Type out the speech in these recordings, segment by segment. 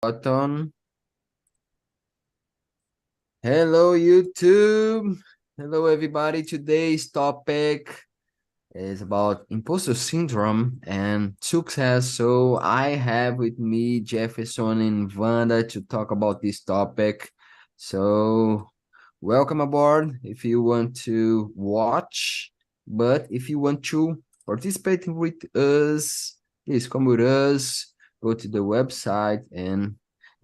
Button. Hello, YouTube. Hello, everybody. Today's topic is about imposter syndrome and success. So I have with me Jefferson and Wanda to talk about this topic. So welcome aboard if you want to watch, but if you want to participate with us, please come with us, go to the website and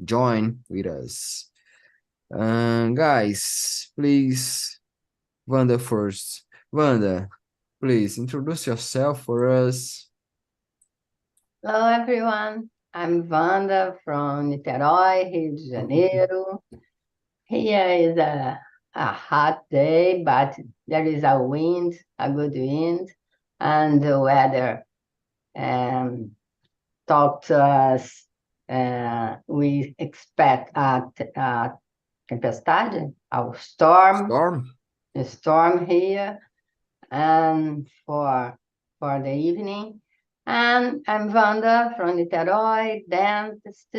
join with us. Guys, please, Wanda first. Wanda, please introduce yourself for us. Hello, everyone. I'm Wanda from Niterói, Rio de Janeiro. Here is a hot day, but there is a wind, a good wind, and the weather talked to us. We expect a tempestade, a Storm. storm here, and for the evening. And I'm Wanda from Niterói, dentist.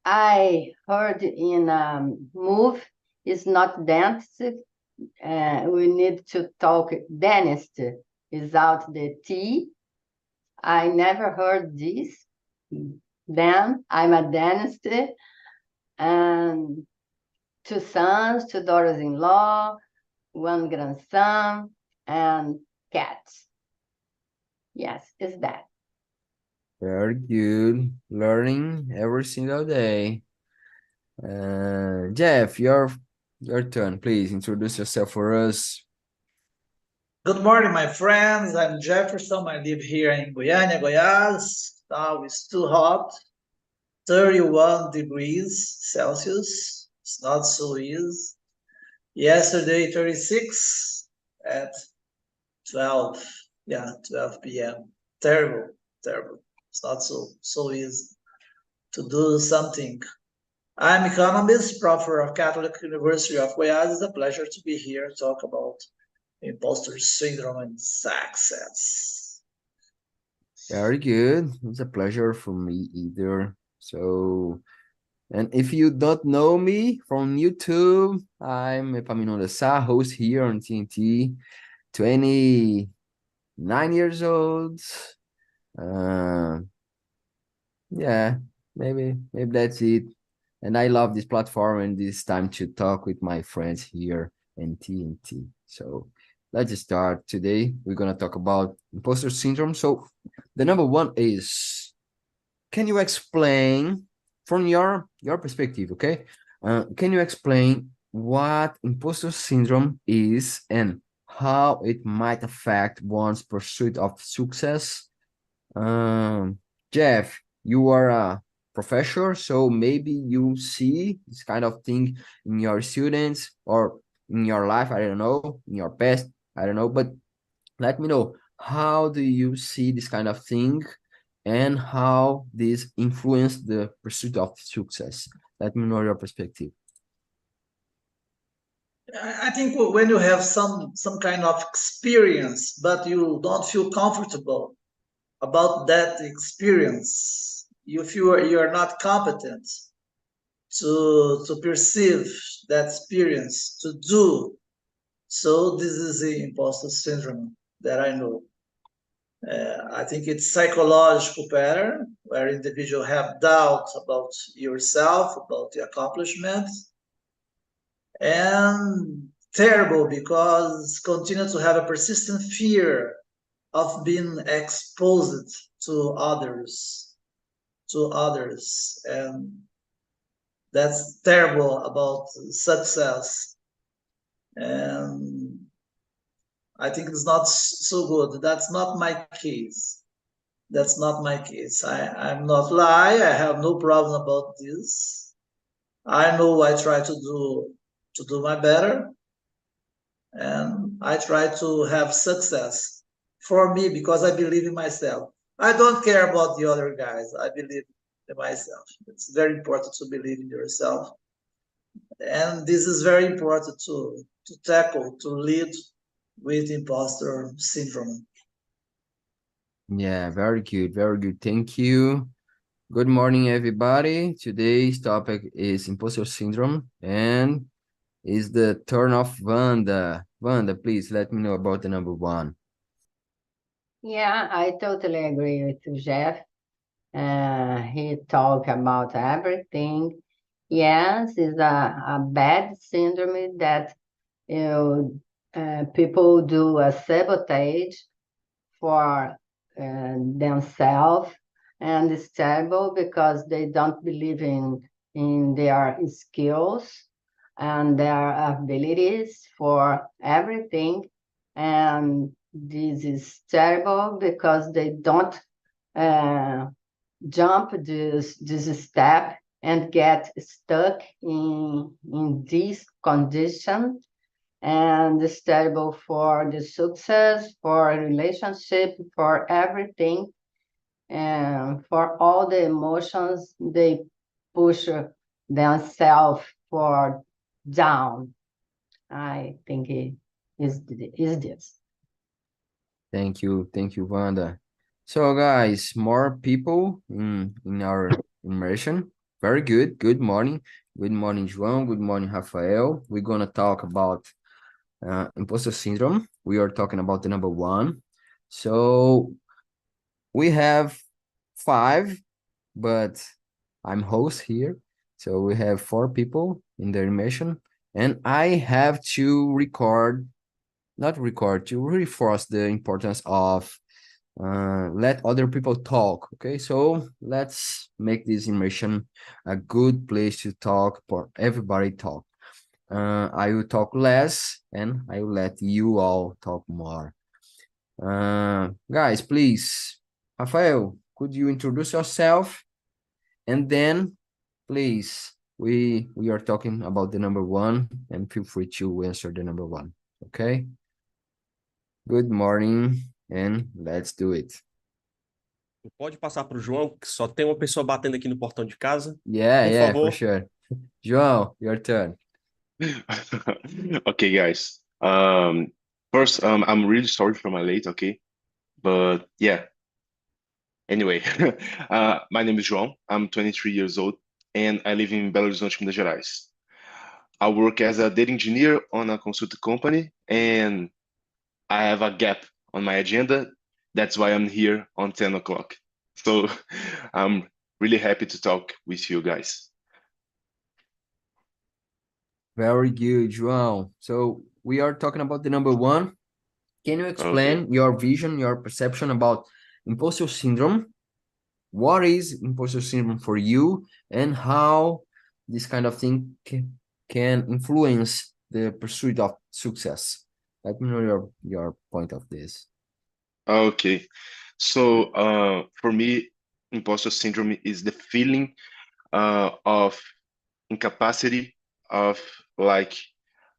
I heard in move is not dentist. We need to talk dentist without the T. I never heard this. Then I'm a dentist and two sons, two daughters-in-law, one grandson, and cats. Yes, is that. Very good. Learning every single day. Jeff, your turn. Please introduce yourself for us. Good morning, my friends. I'm Jefferson. I live here in Goiânia, Goiás. Now it's too hot, 31 degrees Celsius. It's not so easy. Yesterday, 36 at 12. Yeah, 12 p.m. Terrible, terrible. It's not so easy to do something. I'm economist, professor of Catholic University of Goiás. It's a pleasure to be here to talk about imposter syndrome and success. Very good. It's a pleasure for me either. So, and if you don't know me from YouTube, I'm Epaminondas Sá, host here on TNT, 29 years old. Uh, yeah, maybe that's it. And I love this platform and this time to talk with my friends here in TNT. So let's start. Today we're gonna talk about imposter syndrome. So the number one is, can you explain from your perspective, okay? Can you explain what imposter syndrome is and how it might affect one's pursuit of success? Jeff, you are a professor, so maybe you see this kind of thing in your students or in your life, I don't know, in your past, I don't know, but let me know, how do you see this kind of thing and how this influence the pursuit of success? Let me know your perspective. I think when you have some kind of experience, but you don't feel comfortable about that experience, you feel you're not competent to perceive that experience, to do. So this is the imposter syndrome that I know. I think it's psychological pattern where individuals have doubts about yourself, about the accomplishments, and terrible because continue to have a persistent fear of being exposed to others, and that's terrible about success. And I think it's not so good. That's not my case. That's not my case. I'm not lie. I have no problem about this. I know I try to do my better, and I try to have success for me because I believe in myself. I don't care about the other guys. I believe in myself. It's very important to believe in yourself, and this is very important to tackle, to lead with imposter syndrome. Yeah, very good, very good. Thank you. Good morning, everybody. Today's topic is imposter syndrome and is the turn of Wanda. Wanda, please let me know about the number one. Yeah, I totally agree with you, Jeff. He talked about everything. Yes, it's a bad syndrome that people do a sabotage for themselves, and it's terrible because they don't believe in their skills and their abilities for everything. And this is terrible because they don't uh, jump this step and get stuck in this condition, and it's terrible for the success, for a relationship, for everything, and for all the emotions they push themselves for down. I think it is this. Thank you, Wanda. So, guys, more people in our immersion. Very good. Good morning. Good morning, João. Good morning, Rafael. We're gonna talk about imposter syndrome. We are talking about the number one. So we have five, but I'm host here. So we have four people in the animation, and I have to not record, to reinforce the importance of let other people talk. Okay, so let's make this immersion a good place to talk for everybody talk. I will talk less, and I will let you all talk more. Guys, please, Rafael, could you introduce yourself? And then, please, we are talking about the number one, and feel free to answer the number one. Okay? Good morning, and let's do it. Pode passar para o João, que só tem uma pessoa batendo aqui no portão de casa. Yeah, Por yeah, for favor. sure. João, your turn. Okay, guys. First, I'm really sorry for my late, okay? But yeah. Anyway, my name is João. I'm 23 years old, and I live in Belo Horizonte, Minas Gerais. I work as a data engineer on a consulting company, and I have a gap on my agenda. That's why I'm here on 10 o'clock. So I'm really happy to talk with you guys. Very good, João. So we are talking about the number one. Can you explain Okay. your vision, your perception about imposter syndrome? What is imposter syndrome for you, and how this kind of thing can influence the pursuit of success? Let me know your point of this. Okay. So for me, imposter syndrome is the feeling of incapacity, of like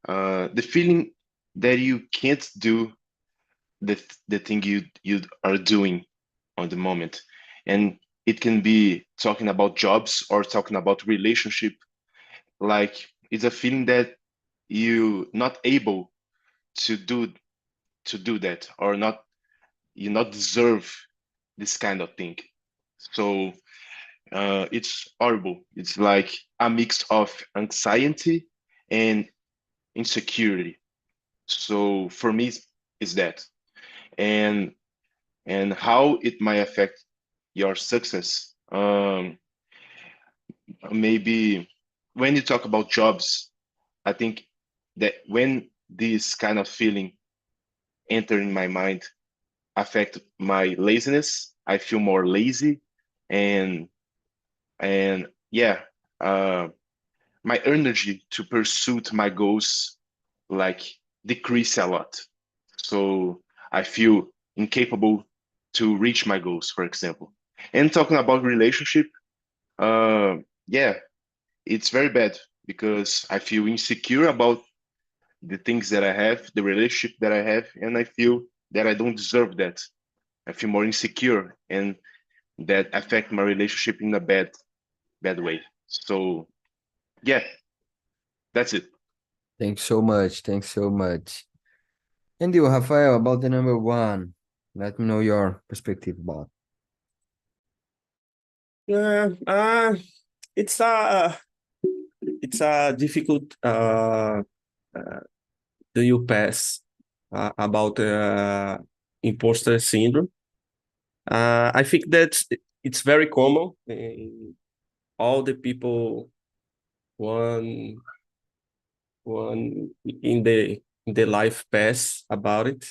the feeling that you can't do the thing you are doing on the moment. And it can be talking about jobs or talking about relationship. Like it's a feeling that you not able to do that, or not you not deserve this kind of thing. So it's horrible. It's like a mix of anxiety and insecurity. So for me, it's that, and how it might affect your success. Maybe when you talk about jobs, I think that when this kind of feeling enter in my mind, affect my laziness. I feel more lazy, and yeah, uh, my energy to pursue my goals like decrease a lot. So I feel incapable to reach my goals, for example. And talking about relationship, uh, yeah, it's very bad because I feel insecure about the things that I have, the relationship that I have, and I feel that I don't deserve that. I feel more insecure, and that affect my relationship in a bad way. So yeah, that's it. Thanks so much. Thanks so much. And you, Rafael, about the number one. Let me know your perspective about. Yeah, it's a difficult do you pass about imposter syndrome. I think that it's very common in all the people one one in the life pass about it.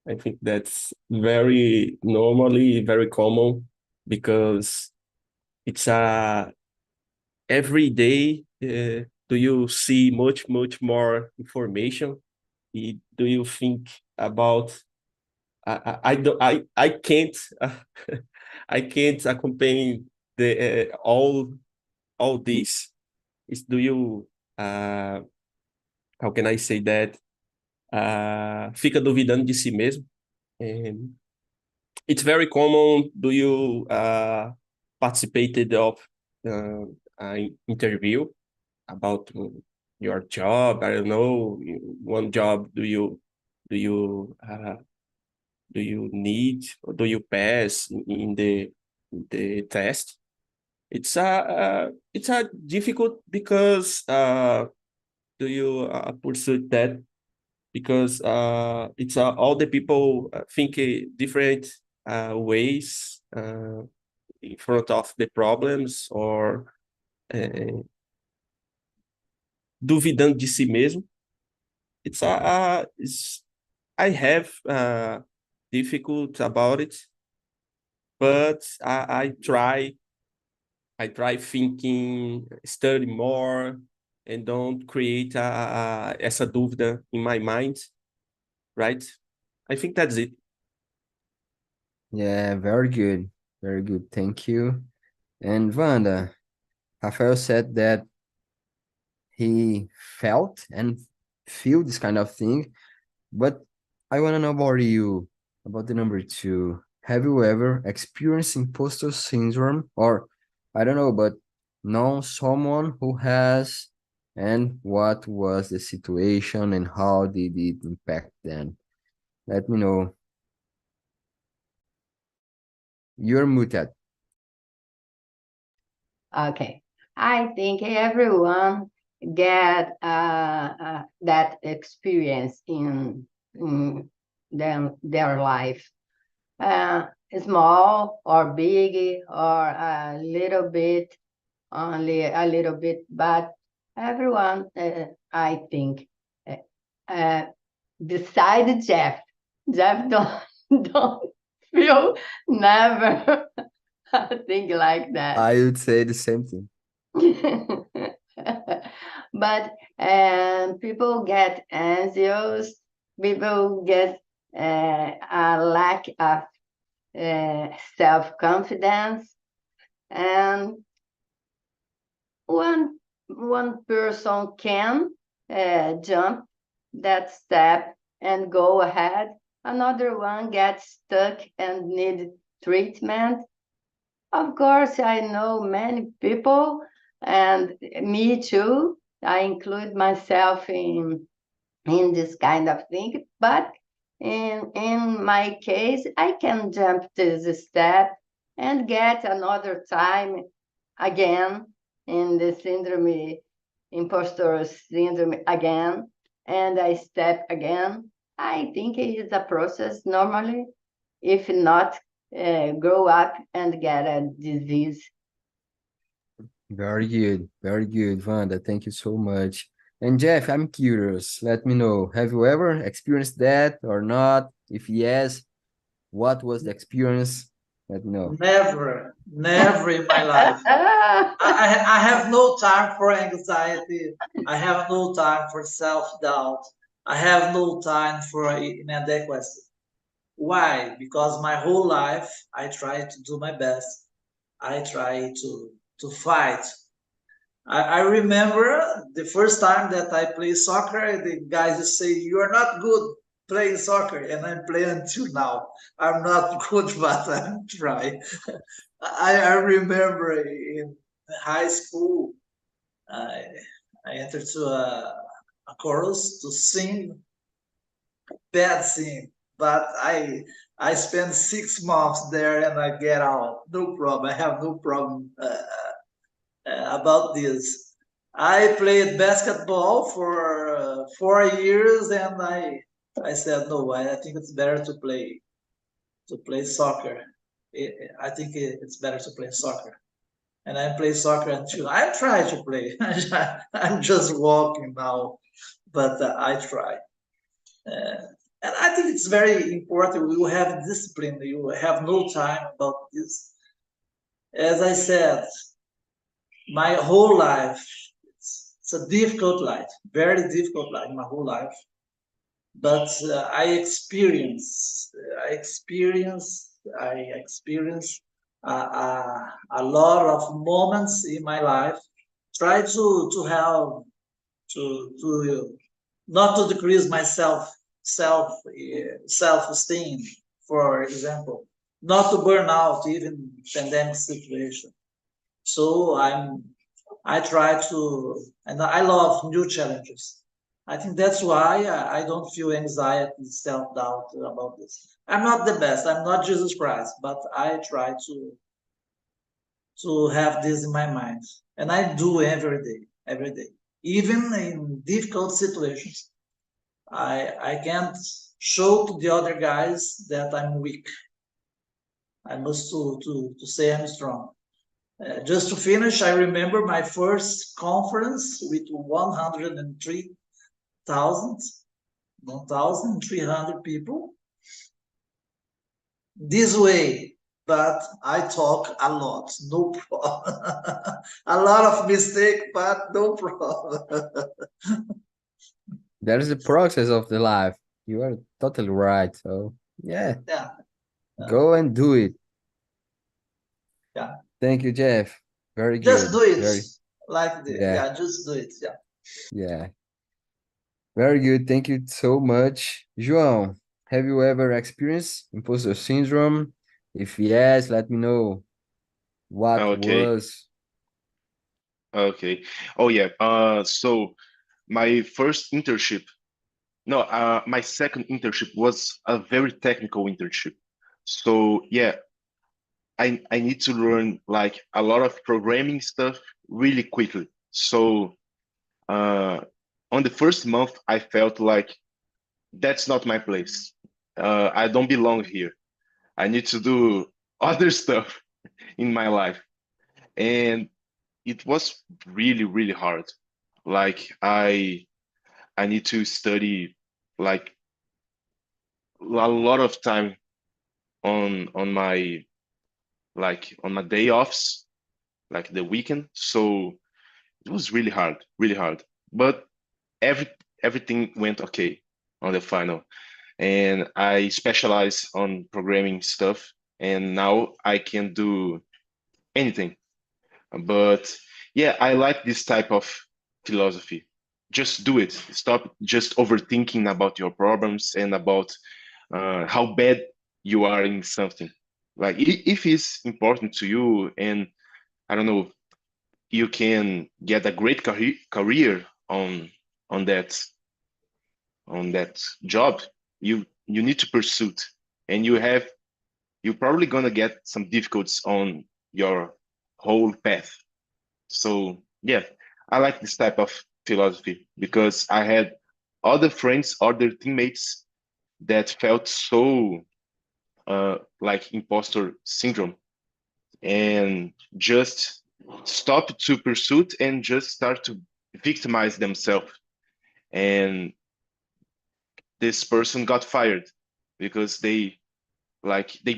I think that's very normally very common because it's a every day. Do you see much more information? Do you think about I can't I can't accompany the all this. Is do you how can I say that? Fica duvidando de si mesmo. And it's very common. Do you participated of an interview about your job? I don't know. One job do you do you need or do you pass in the test? It's a difficult because do you pursue that because it's all the people think different ways in front of the problems or uh, duvidando de si mesmo. It's I have difficult about it, but I try thinking, study more, and don't create essa dúvida in my mind, right? I think that's it. Yeah, very good. Very good. Thank you. And Wanda, Rafael said that he felt and feel this kind of thing, but I want to know about you, about the number two. Have you ever experienced imposter syndrome, or I don't know, but know someone who has, and what was the situation and how did it impact them? Let me know. You're muted. Okay. I think everyone get that experience in their life, small or big or a little bit, only a little bit, but everyone, I think, uh, uh, beside Jeff, Jeff don't feel never think like that. I would say the same thing. But people get anxious, people get a lack of self-confidence, and one person can jump that step and go ahead, another one gets stuck and need treatment. Of course, I know many people, and me too. I include myself in this kind of thing. But in my case, I can jump this step and get another time again in the syndrome, impostor syndrome again, and I step again. I think it is a process normally. If not, grow up and get a disease. Very good, Wanda. Thank you so much. And Jeff, I'm curious. Let me know. Have you ever experienced that or not? If yes, what was the experience? Let me know. Never in my life. I have no time for anxiety. I have no time for self-doubt. I have no time for inadequacy. Why? Because my whole life I try to do my best. I try to fight. I remember the first time that I played soccer, the guys just say, "You are not good playing soccer," and I'm playing until now. I'm not good, but I'm trying. I remember in high school, I, I entered to a chorus to sing, bad sing, but I spent 6 months there and I get out. No problem. I have no problem about this. I played basketball for 4 years, and I said no. I think it's better to play soccer. I think it's better to play soccer. And I play soccer until I try to play. I'm just walking now, but I try. And I think it's very important. We will have discipline. You have no time about this. As I said, my whole life, it's a difficult life, very difficult life, my whole life. But I experience a lot of moments in my life. Try to have to not to decrease my self esteem, for example, not to burn out even pandemic situation. So I try to, and I love new challenges. I think that's why I don't feel anxiety, self doubt about this. I'm not the best. I'm not Jesus Christ, but I try to have this in my mind, and I do every day, even in difficult situations. I can't show to the other guys that I'm weak. I must to say I'm strong. Just to finish, I remember my first conference with 1,300 people. This way, but I talk a lot, no problem. A lot of mistake, but no problem. That is the process of the life. You are totally right. So yeah, Yeah, go and do it. yeah. Thank you, Jeff. Very Just good. do it Very, like this. yeah, Yeah, just do it. Yeah. yeah. Very good. Thank you so much. João, have you ever experienced imposter syndrome? If yes, let me know what Okay, was. okay. Oh yeah. So my first internship, no, my second internship was a very technical internship. So yeah, I need to learn like a lot of programming stuff really quickly. So on the first month, I felt like that's not my place. I don't belong here. I need to do other stuff in my life. And it was really, really hard. Like I need to study like a lot of time on my like on my day offs, like the weekend. So it was really hard, really hard. But every everything went okay on the final. And I specialize on programming stuff, and now I can do anything. But yeah, I like this type of philosophy. Just do it. Stop just overthinking about your problems and about how bad you are in something. Like if it's important to you, and I don't know, you can get a great career on that on that job. You need to pursue it, and you're probably gonna get some difficulties on your whole path. So yeah, I like this type of philosophy because I had other friends, other teammates that felt so like imposter syndrome and just stop to pursue it and just start to victimize themselves. And this person got fired because they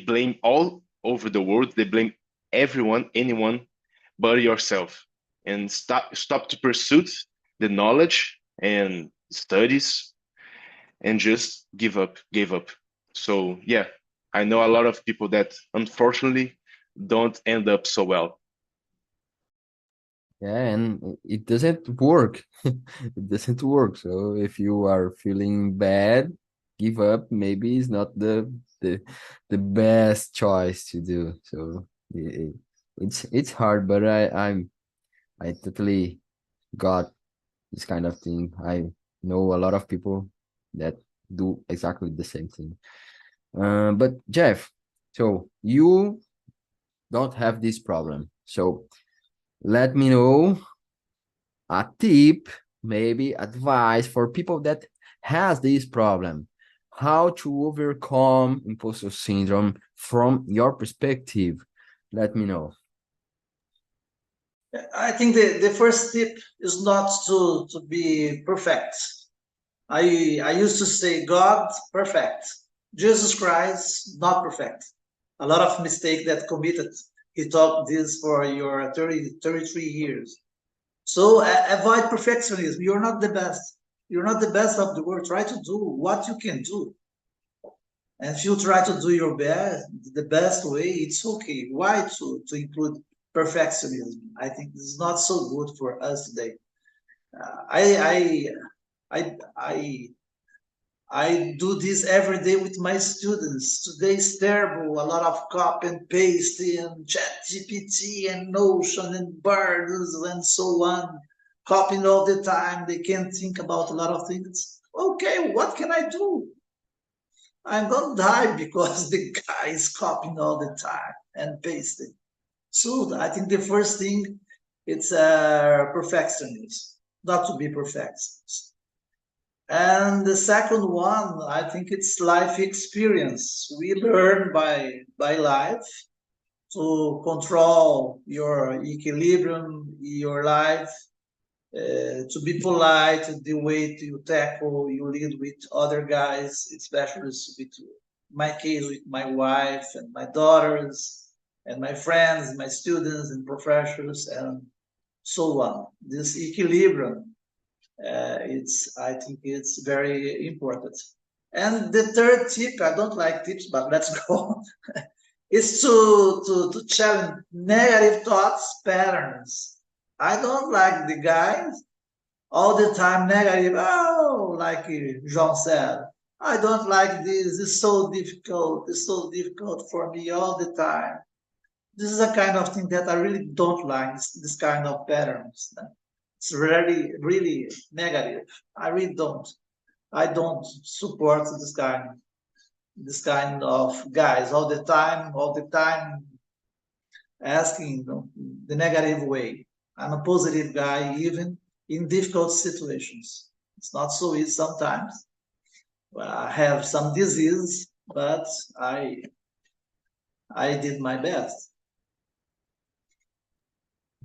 blame all over the world. They blame everyone, anyone but yourself, and stop to pursue the knowledge and studies and just gave up. So yeah, I know a lot of people that unfortunately don't end up so well. Yeah, and it doesn't work. It doesn't work. So if you are feeling bad, give up. Maybe it's not the the best choice to do. So it's hard, but I totally got this kind of thing. I know a lot of people that do exactly the same thing. But Jeff, so you don't have this problem. So let me know a tip, maybe advice for people that has this problem, how to overcome imposter syndrome from your perspective. Let me know. I think the first tip is not to be perfect. I used to say God perfect, Jesus Christ not perfect. A lot of mistake that committed. He taught this for your 33 years. So avoid perfectionism. You're not the best. You're not the best of the world. Try to do what you can do. And if you try to do your best, the best way, it's okay. Why to include perfectionism? I think this is not so good for us today. I I do this every day with my students. Today is terrible. A lot of copy and paste and ChatGPT and Notion and birds and so on. Copying all the time. They can't think about a lot of things. Okay, what can I do? I'm gonna die because the guy is copying all the time and pasting. So I think the first thing it's perfectionist, not to be perfectionist. And the second one, I think it's life experience. We learn by life to control your equilibrium, your life, to be polite, the way you tackle, you lead with other guys, especially with my case, with my wife and my daughters and my friends, my students and professors and so on. This equilibrium, I think it's very important. And the third tip, I don't like tips, but let's go, is to challenge negative thoughts patterns. I don't like the guys all the time negative. Oh, like Jean said, I don't like this. It's so difficult. It's so difficult for me all the time. This is a kind of thing that I really don't like. This kind of patterns. It's really negative. I really don't. I don't support this kind of guys all the time asking the negative way. I'm a positive guy, even in difficult situations. It's not so easy sometimes. Well, I have some disease, but I did my best.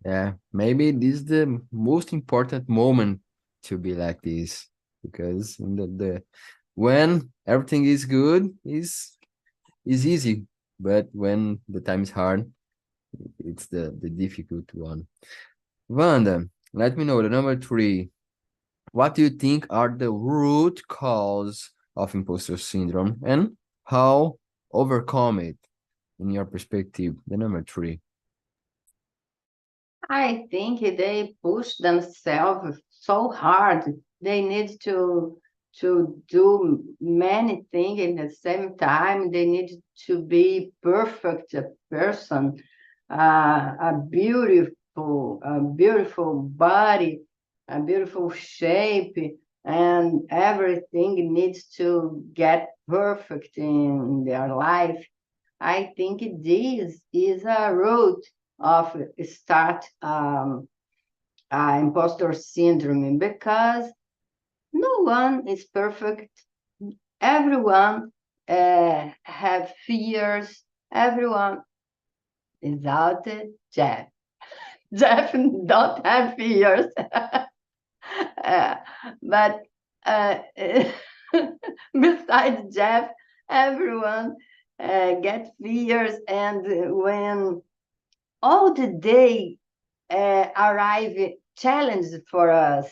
Yeah, maybe this is the most important moment to be like this, because in the when everything is good is easy, but when the time is hard, it's the difficult one. Wanda, let me know the number three. What do you think are the root cause of imposter syndrome and how overcome it in your perspective? The number three. I think they push themselves so hard. They need to do many things in the same time. They need to be perfect person, a beautiful body, a beautiful shape, and everything needs to get perfect in their life. I think this is a root of start imposter syndrome because no one is perfect. Everyone have fears. Everyone without it. Jeff. Jeff don't have fears. Uh, but uh, besides Jeff, everyone get fears, and when all the day arrive challenges for us,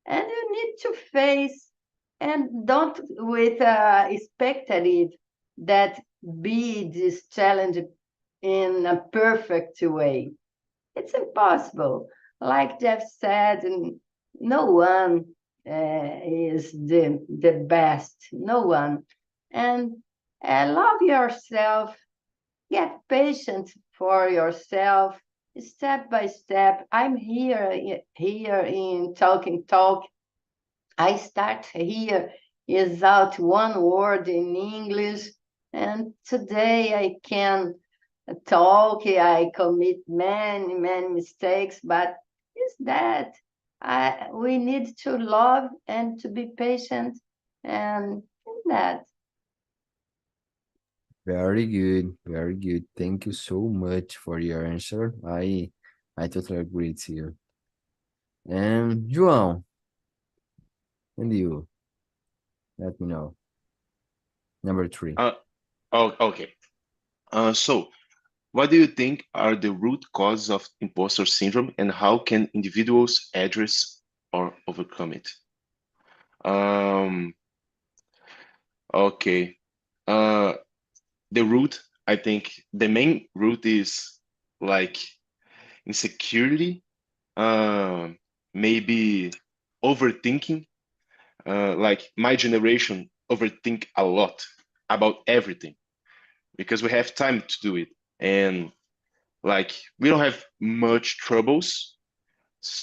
and you need to face and don't with expected that be this challenge in a perfect way. It's impossible. Like Jeff said, no one is the best. No one. And love yourself. Get patient for yourself, step by step. I'm here in Talking Talk. I start here is out one word in English, And today I can talk, I commit many, many mistakes, but it's that we need to love and to be patient and that. Very good, very good. Thank you so much for your answer. I totally agree with you. And João, and you, let me know. Number 3. Oh, okay. So what do you think are the root causes of imposter syndrome, and how can individuals address or overcome it? Okay. Uh, the root, I think the main root is like insecurity, maybe overthinking. Like my generation overthink a lot about everything because we have time to do it, and like we don't have much troubles,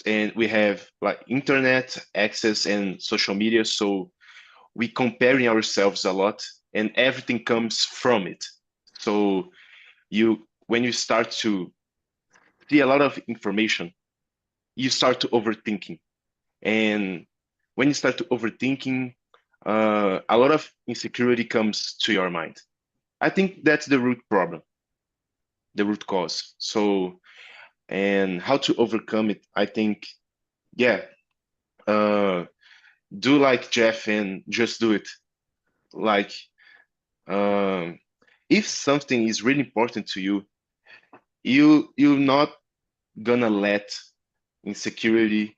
and we have like internet access and social media, so we comparing ourselves a lot, and everything comes from it. So you when you start to see a lot of information, you start to overthinking, and when you start to overthinking, a lot of insecurity comes to your mind. I think that's the root problem, the root cause. So, and how to overcome it, I think, yeah, uh, do like Jeff and just do it. Like, um, if something is really important to you, you're not gonna let insecurity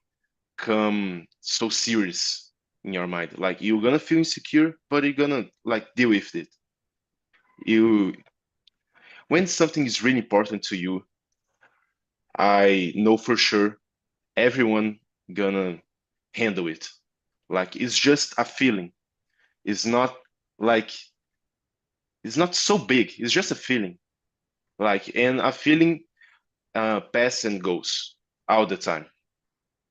come so serious in your mind. Like you're gonna feel insecure, but you're gonna like deal with it. You when something is really important to you, I know for sure everyone gonna handle it. Like it's just a feeling. It's not like it's not so big. It's just a feeling. Like and a feeling pass and goes all the time.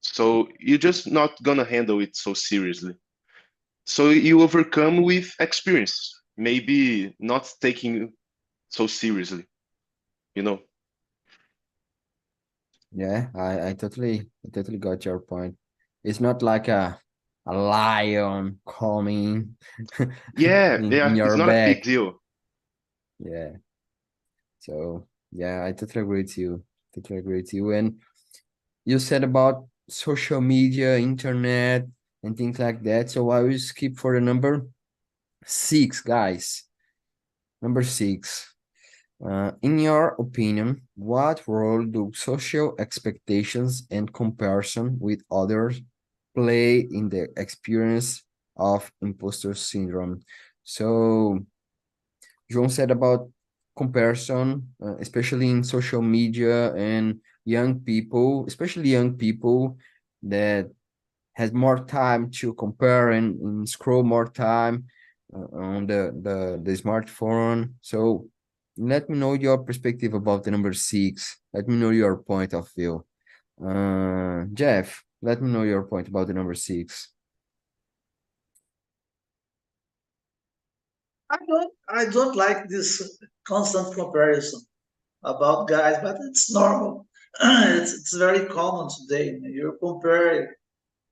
So you're just not gonna handle it so seriously. So you overcome with experience, maybe not taking so seriously, you know? Yeah, I totally got your point. It's not like a lion coming Yeah, in yeah, it's your not a big back. deal. Yeah. So yeah, I totally agree with you. Totally agree with you. And you said about social media, internet, and things like that. So I will skip for the number 6, guys. Number 6. In your opinion, what role do social expectations and comparison with others play in the experience of imposter syndrome? So João said about comparison, especially in social media and young people, especially young people that has more time to compare and scroll more time on the smartphone. So let me know your perspective about the number 6. Let me know your point of view. Jeff, let me know your point about the number 6. I don't like this constant comparison about guys, but it's normal. It's very common today. You compare,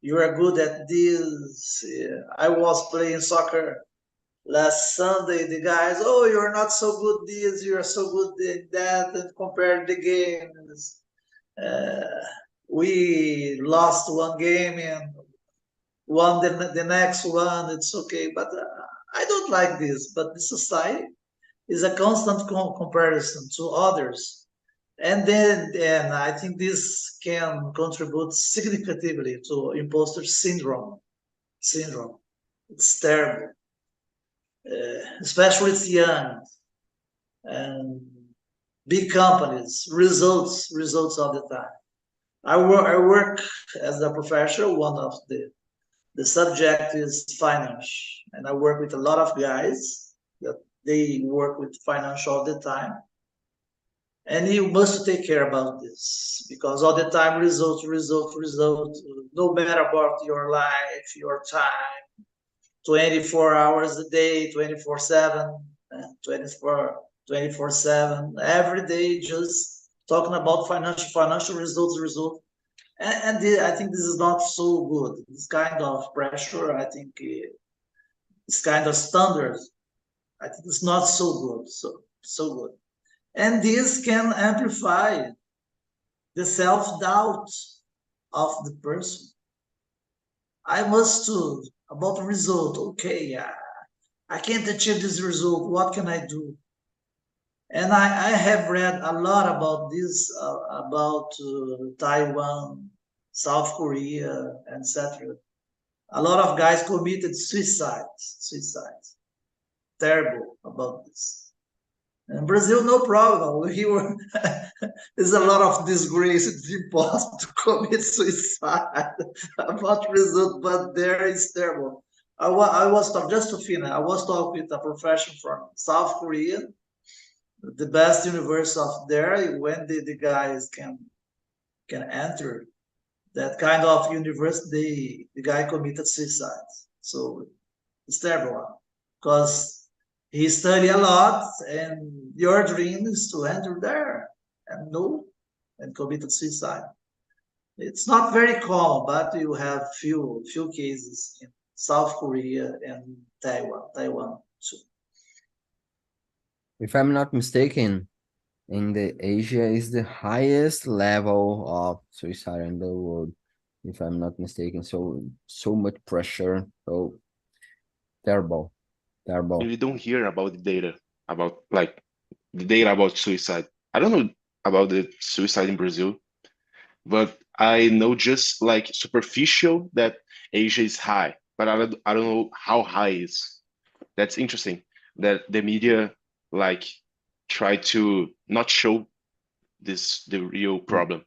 you are good at this. I was playing soccer last Sunday. The guys, oh, you're not so good this, you're so good in that, and compare the games. Uh, we lost one game and won the next one. It's okay, but I don't like this. But the society is a constant comparison to others. And then I think this can contribute significantly to imposter syndrome. Syndrome, it's terrible, especially with young and big companies. Results all the time. I work as a professional. One of the subject is finance, and I work with a lot of guys that they work with finance all the time. And you must take care about this because all the time result, no matter about your life, your time, 24 hours a day, 24/7, 24/7, every day, just talking about financial results. And I think this is not so good. This kind of pressure, I think, this kind of standard, I think it's not so good. So good. And this can amplify the self-doubt of the person. I must do about the result. Okay, I can't achieve this result. What can I do? And I have read a lot about this, about Taiwan, South Korea, etc. A lot of guys committed suicides. Terrible about this. In Brazil, no problem. There's a lot of disgrace. It's impossible to commit suicide about result, but there is terrible. I was talking, just to finish, I was talking with a professional from South Korea, the best university of there, when the guys can enter that kind of university, the guy committed suicide. So it's terrible because he studied a lot, and your dream is to enter there and no, and committed suicide. It's not very common, but you have few cases in South Korea and Taiwan too. If I'm not mistaken, in the Asia is the highest level of suicide in the world. If I'm not mistaken, so much pressure, so terrible, terrible. You don't hear about the data about like the data about suicide. I don't know about the suicide in Brazil, but I know just like superficial that Asia is high, but I don't know how high is. That's interesting that the media like try to not show the real problem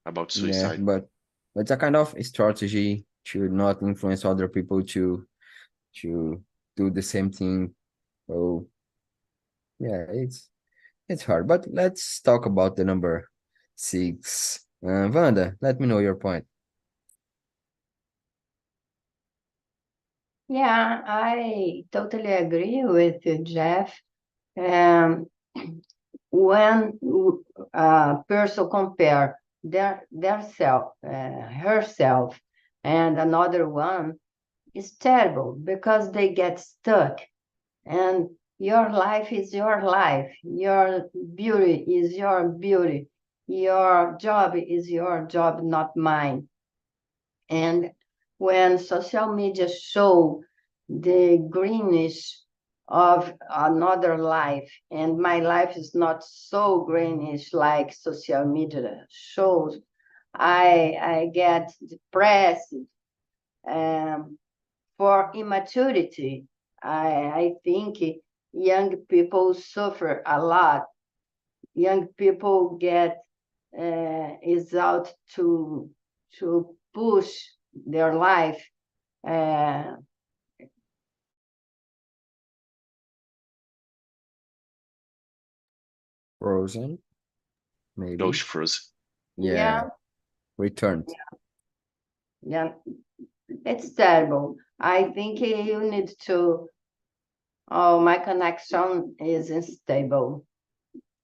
about Yeah, suicide. but it's a kind of strategy to not influence other people to do the same thing. So yeah, it's hard. But let's talk about the number 6. Wanda, let me know your point. Yeah, I totally agree with you, Jeff. Um, when a person compare their self, herself, and another one, is terrible because they get stuck. And your life is your life. Your beauty is your beauty. Your job is your job, not mine. And when social media show the greenish of another life, and my life is not so greenish like social media shows, I get depressed. For immaturity, I think young people suffer a lot. Young people get is out to push their life. Uh, Frozen, maybe. Those frozen. Yeah, yeah, returned. yeah, it's terrible. I think you need to. Oh, my connection is unstable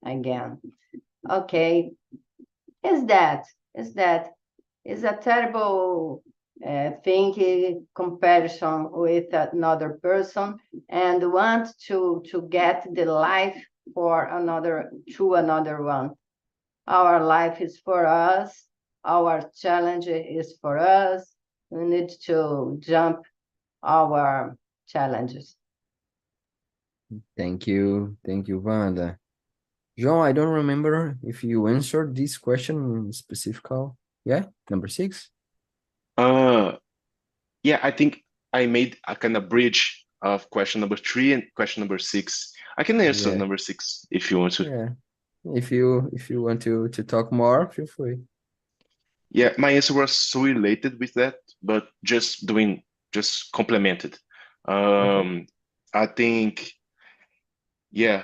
again. Okay, is that is that is a terrible thing comparison with another person and want to get the life for another to another one. Our life is for us. Our challenge is for us. We need to jump our challenges. Thank you, Wanda. John, I don't remember if you answered this question specifically. Yeah, number 6. Uh, yeah, I think I made a kind of bridge of question number 3 and question number 6. I can answer Yeah, number 6 if you want to. yeah. If you want to talk more, feel free. Yeah, my answer was so related with that, but just complemented. Okay. I think, yeah,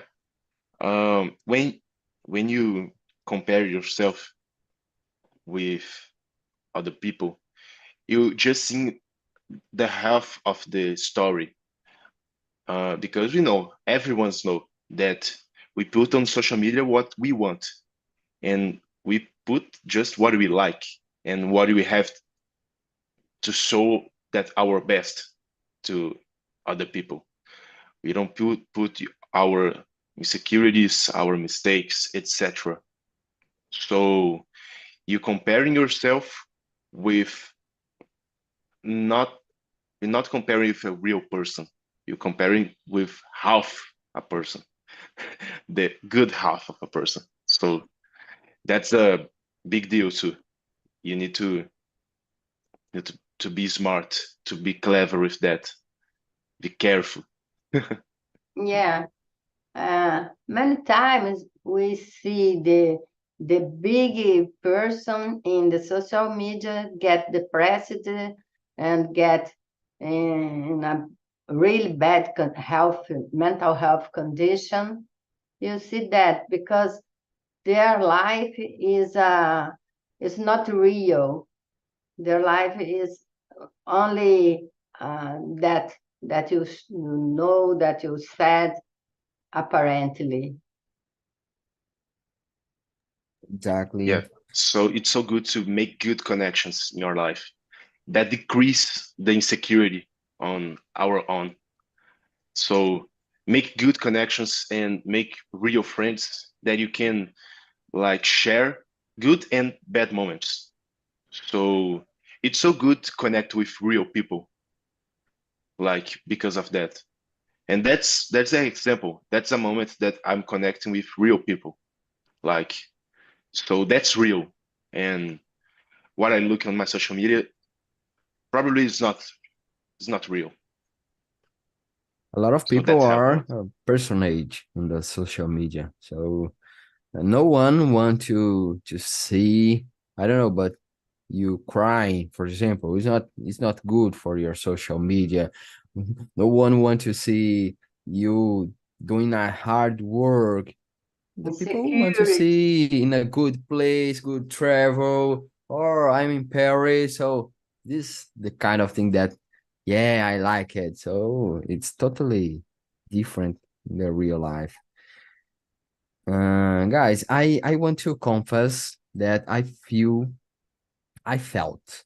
when you compare yourself with other people, you just see the half of the story, because we know everyone's know that we put on social media what we want, and we put just what we like and what we have to show that our best to other people. We don't put our insecurities, our mistakes, etc. So you comparing yourself with not you're not comparing with a real person. You're comparing with half a person, the good half of a person. So that's a big deal too. You need to be smart, to be clever with that. Be careful. Yeah. Many times we see the big person in the social media get depressed and get in a really bad mental health condition. You see that because their life is not real. Their life is only that you know that you said apparently. Exactly. Yeah. So it's so good to make good connections in your life that decrease the insecurity on our own. So make good connections and make real friends that you can like share good and bad moments. So it's so good to connect with real people, like because of that. And that's an example. That's a moment that I'm connecting with real people. Like so that's real. And what I look on my social media probably is not real. A lot of So people that's help a are lot. a personage in the social media. So no one want to see, I don't know, but you crying, for example, it's not good for your social media. No one want to see you doing a hard work. The people want to Insecurity. see in a good place, good travel, or I'm in Paris. So this the kind of thing that, yeah, I like it. So it's totally different in the real life. Guys, I want to confess that I felt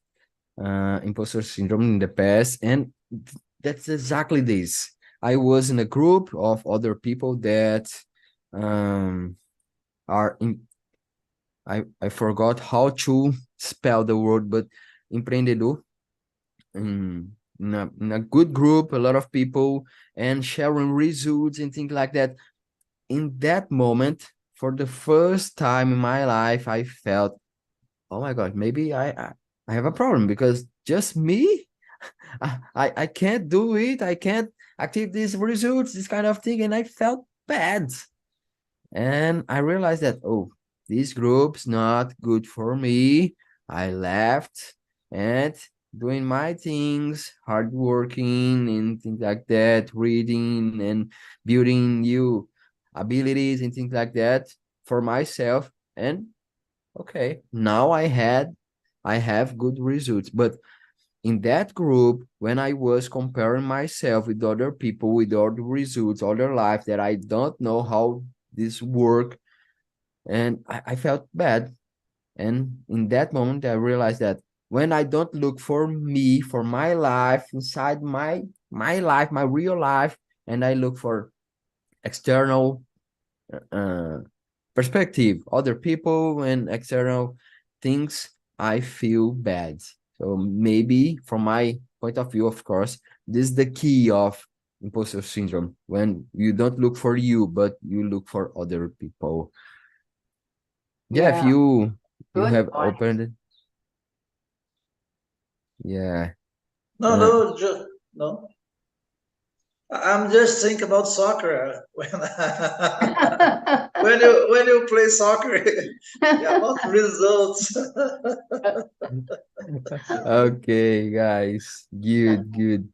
imposter syndrome in the past, and that's exactly this. I was in a group of other people that um are in I forgot how to spell the word, but empreendedor, in a good group, a lot of people, and sharing results and things like that. In that moment, for the first time in my life, I felt, oh my God, maybe I have a problem because just me, I can't do it. I can't achieve these results, this kind of thing. And I felt bad. And I realized that, oh, this group's not good for me. I left and doing my things, hard working and things like that, reading and building new abilities and things like that for myself. And okay, now I have good results. But in that group, when I was comparing myself with other people, with other results, other life that I don't know how this work, and I felt bad. And in that moment, I realized that when I don't look for me, for my life, inside my life, my real life, and I look for external uh, perspective, other people and external things, I feel bad. So maybe from my point of view, of course, this is the key of imposter syndrome when you don't look for you, but you look for other people. Yeah, if Yeah, you good have point. opened it, yeah. No, Uh, no, just no. I'm just thinking about soccer when when you play soccer, yeah, about results. okay, guys, good.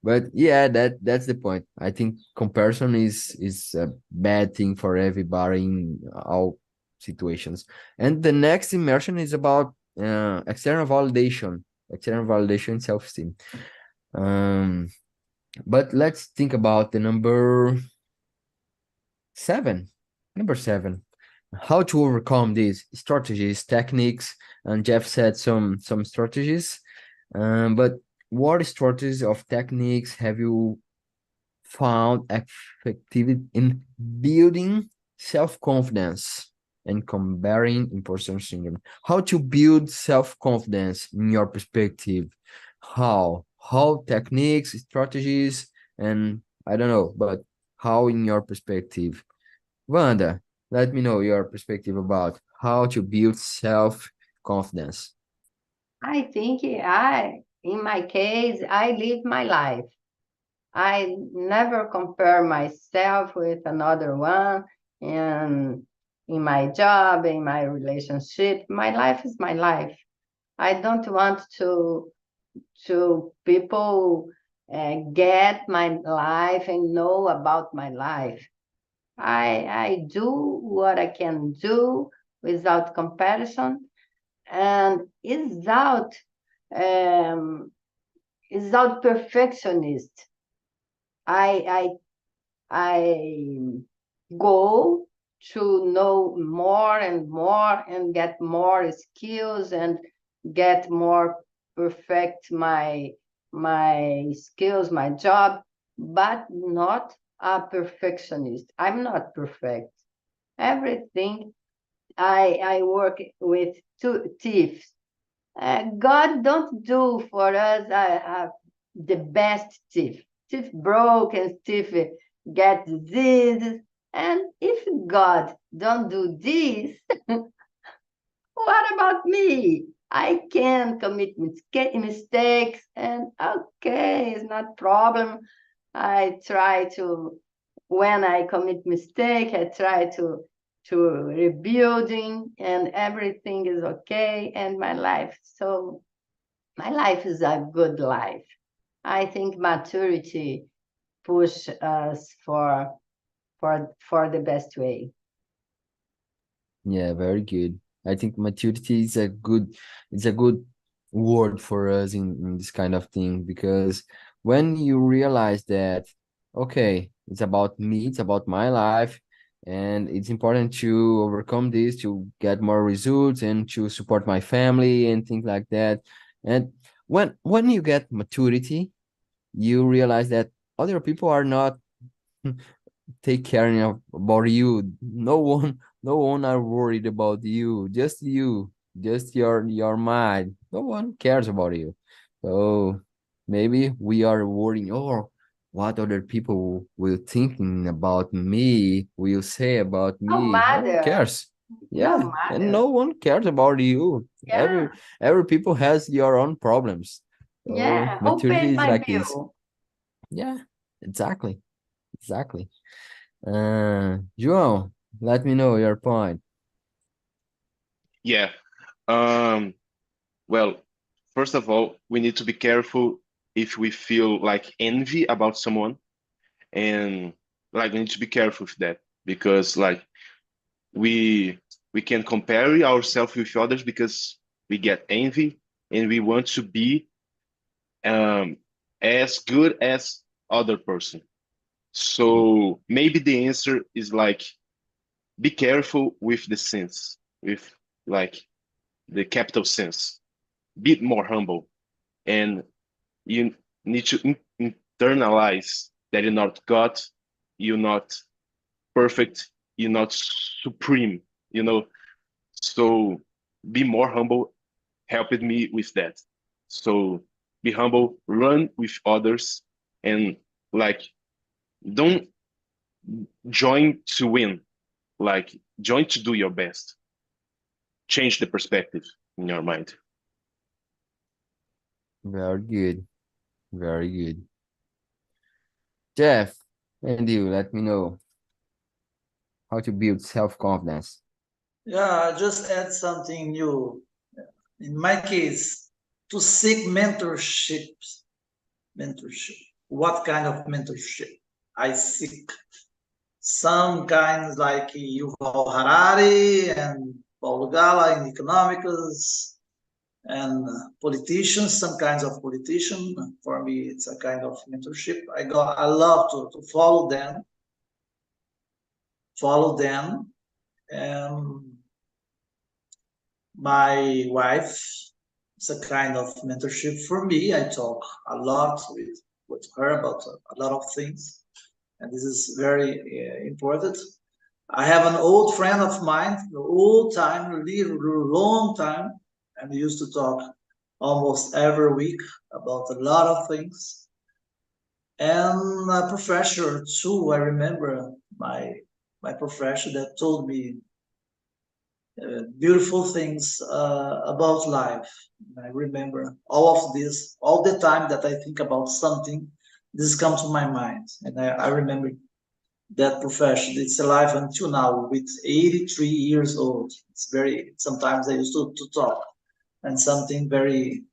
But yeah, that's the point. I think comparison is a bad thing for everybody in all situations. And the next immersion is about external validation, self-esteem. Um, but let's think about the number Number 7. How to overcome these strategies, techniques, and Jeff said some strategies. But what strategies of techniques have you found effective in building self-confidence and combating imposter syndrome? How to build self-confidence in your perspective? How techniques, strategies, and I don't know, but how in your perspective? Wanda, let me know your perspective about how to build self-confidence. I think in my case, I live my life. I never compare myself with another one, and in my job, in my relationship, my life is my life. I don't want to people get my life and know about my life. I do what I can do without comparison and without perfectionist. I I go to know more and more and get more skills and get more perfect my skills, my job, but not a perfectionist. I'm not perfect. Everything I work with two teeth. God don't do for us the best teeth. Teeth broke and teeth get diseases. And if God don't do this, what about me? I can commit mistakes and okay, it's not problem. I try to, when I commit mistake, I try to rebuilding and everything is okay and my life. So my life is a good life. I think maturity push us for the best way. Yeah, very good. I think maturity is a good word for us in this kind of thing because when you realize that, okay, it's about me, it's about my life, and it's important to overcome this to get more results and to support my family and things like that. And when you get maturity, you realize that other people are not take care of about you. No one are worried about you. Just your mind. No one cares about you. So maybe we are worrying, oh, what other people will thinking about me, will say about No me. No one matter, cares. no Yeah, and matter. no one cares about you. Yeah, Every people has your own problems. So yeah. Who maturity pays is my like this. bill? Yeah, exactly. Exactly. João, let me know your point. Yeah. Um, well, first of all, we need to be careful if we feel like envy about someone, and like we need to be careful with that because like we we can compare ourselves with others because we get envy and we want to be um, as good as other person. So maybe the answer is like be careful with the sense, with like the capital sense. Be more humble, and you need to internalize that you're not God, you're not perfect, you're not supreme. You know, so be more humble helped me with that. So be humble, run with others, and like don't join to win. Like join to do your best. Change the perspective in your mind. Very good. Very good. Jeff, and you, let me know how to build self-confidence. Yeah, just add something new. In my case, to seek mentorship. What kind of mentorship? I seek some kinds like Yuval Harari and Paulo Gala in economics and politicians, some kinds of politician. For me, it's a kind of mentorship. I love to follow them. follow them. And my wife is a kind of mentorship for me. I talk a lot with her about a lot of things, and this is very important. I have an old friend of mine, old time, really long time, and we used to talk almost every week about a lot of things. And a professor too. I remember my professor that told me beautiful things about life. I remember all of this, all the time that I think about something, this comes to my mind. And I remember that profession. It's alive until now with 83 years old. It's very, sometimes I used to talk and something very,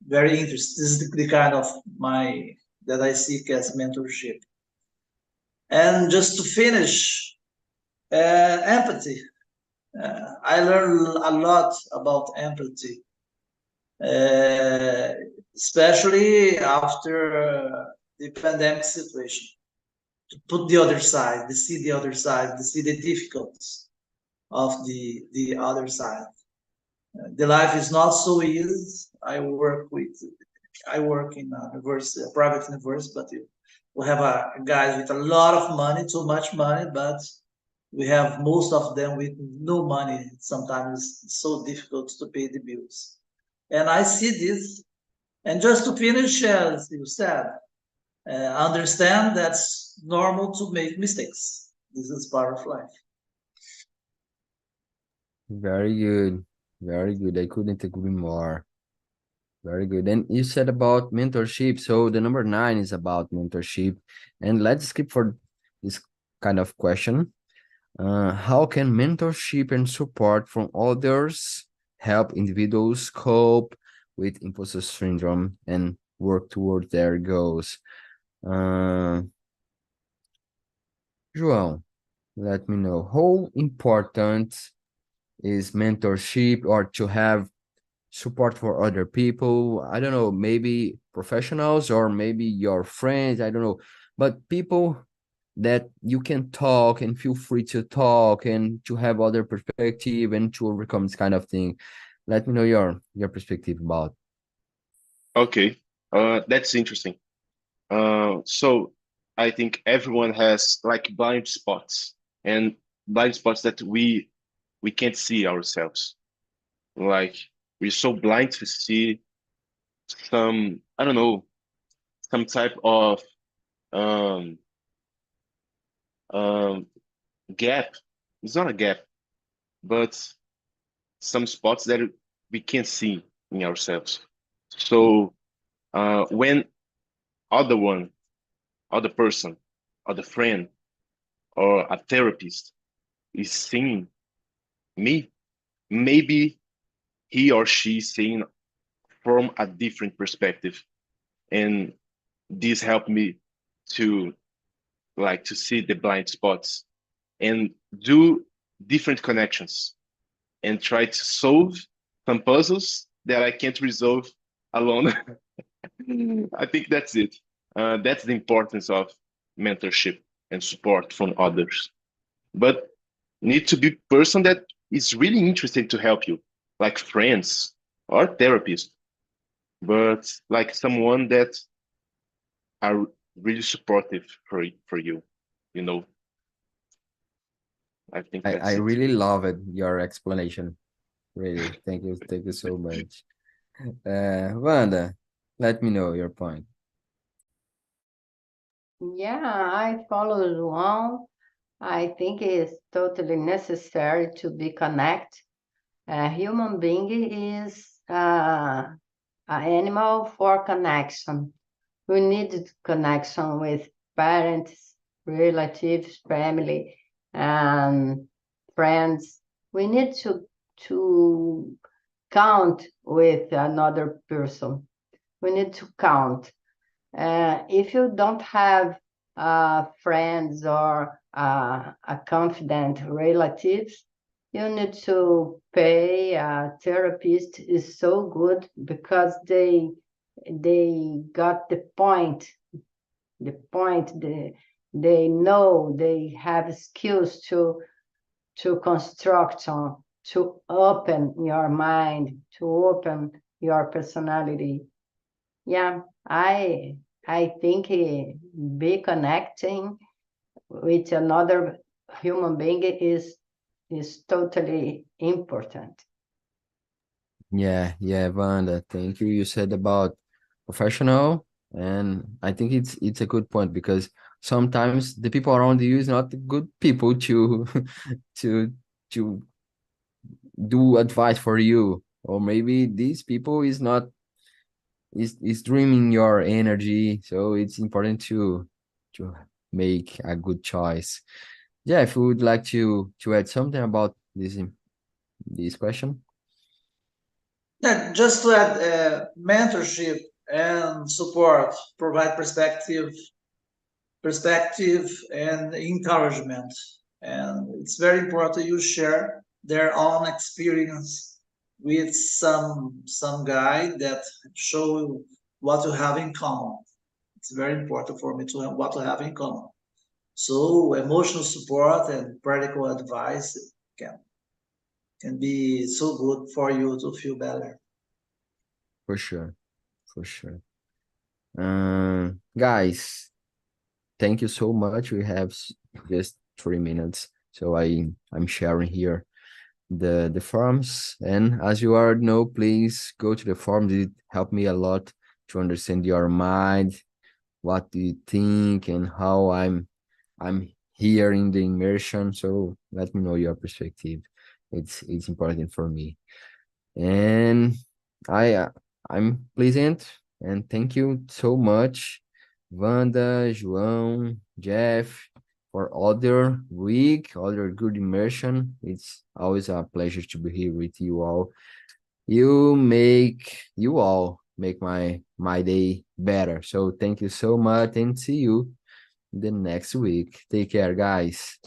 very interesting. This is the kind of that I seek as mentorship. And just to finish, empathy. I learned a lot about empathy, uh, especially after the pandemic situation. To put the other side, to see the other side, to see the difficulties of the other side. The life is not so easy. I work in a university, a private university, but we have a guys with a lot of money, too much money, but we have most of them with no money. Sometimes it's so difficult to pay the bills. And I see this. And just to finish, as you said, understand that's normal to make mistakes. This is part of life. Very good. Very good. I couldn't agree more. Very good. And you said about mentorship. So the number 9 is about mentorship. And let's skip for this kind of question. How can mentorship and support from others help individuals cope with imposter syndrome and work toward their goals? João, let me know, how important is mentorship or to have support for other people? I don't know, maybe professionals or maybe your friends, I don't know, but people that you can talk and feel free to talk and to have other perspective and to overcome this kind of thing. Let me know your perspective about. Okay, that's interesting. So I think everyone has like blind spots and blind spots that we can't see ourselves. Like we're so blind to see some, I don't know, some type of um um gap. It's not a gap, but some spots that we can't see in ourselves. So when other one, other person, other friend, or a therapist is seeing me, maybe he or she is seeing from a different perspective, and this helped me to to see the blind spots and do different connections and try to solve some puzzles that I can't resolve alone. I think that's it. That's the importance of mentorship and support from others. But need to be person that is really interested to help you, like friends or therapists, but like someone that are really supportive for you. You know, I think I that's it. really love it, your explanation. Really, thank you so much. Wanda, let me know your point. Yeah, I follow João. I think it's totally necessary to be connected. A human being is an animal for connection. We need connection with parents, relatives, family, and friends. We need to count with another person. We need to count. If you don't have friends or a confident relatives, you need to pay a therapist. Is so good because they got the point, they know they have skills to construct on, to open your mind, to open your personality. Yeah, I think be connecting with another human being is totally important. Yeah, yeah, Wanda, thank you. You said about professional, and I think it's a good point because sometimes the people around you is not the good people to to to do advice for you, or maybe these people is not is dreaming your energy, so it's important to make a good choice. Yeah, if you would like to add something about this question. Yeah, just to add, mentorship and support provide perspective and encouragement. And it's very important you share their own experience with some guy that show you what you have in common. It's very important for me to have what to have in common. So emotional support and practical advice can can be so good for you to feel better. For sure, for sure. Guys, thank you so much. We have just 3 minutes, so I'm sharing here the forms. And as you already know, please go to the forms. It helped me a lot to understand your mind, what do you think, and how I'm here in the immersion. So let me know your perspective. It's important for me. And I I'm pleasant and thank you so much, Wanda, João, Jeff, for other week, other good immersion. It's always a pleasure to be here with you all. You all make my day better. So thank you so much and see you the next week. Take care, guys.